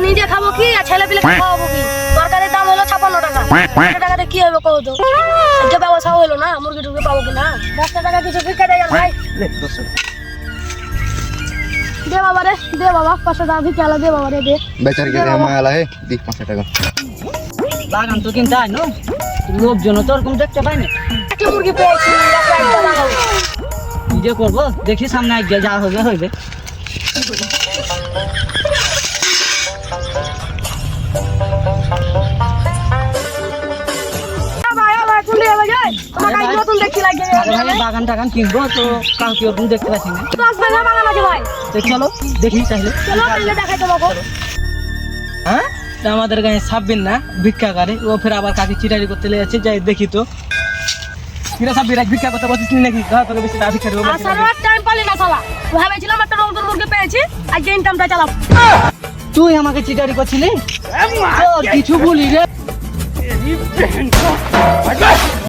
নিজে খাবো কি আর ছেলে পিলে খাওয়াবো কি? তরকারির দাম হলো 56 টাকা। 100 টাকাতে কি হবে কও তো? যে ব্যবসা হলো না, মুরগি টুরগি পাবো কি না? 10 টাকা কিছু ভিক্ষা দেয় ভাই। দে বাবা রে, দে বাবা 500 টাকা ভিক্ষা আলা দে বাবা রে দে। বেচার কে আমার আলা হে দি 500 টাকা। বাগান তো কিনতে হয় না, লোকজন তো ওরকম দেখতে পাই না। একটা মুরগি পেয়েছি, একটা লাগাবো। কি যে করবো দেখি সামনে আগে যা হবে হইবে। বাগান টাগান কিনবো তো কাউকে ওরকম দেখতে পাচ্ছি না। তো চলো দেখি তাহলে। হ্যাঁ তা আমাদের গায়ে সাববিন না ভিক্ষাকারে ও ফের আবার কাকে চিটারি করতে লেগেছে যাই দেখি তো। কিরা সাববিন এক ভিক্ষা করতে বলছিস নাকি? তোকে বেশি না ভিক্ষা দেবো। টাইম পালি না শালা। ভেবেছিলাম একটা রংপুর মুরগি পেয়েছি, আজকে ইনকামটা চালাবো। তুই আমাকে চিটারি করছিলি? কিছু বলি রে।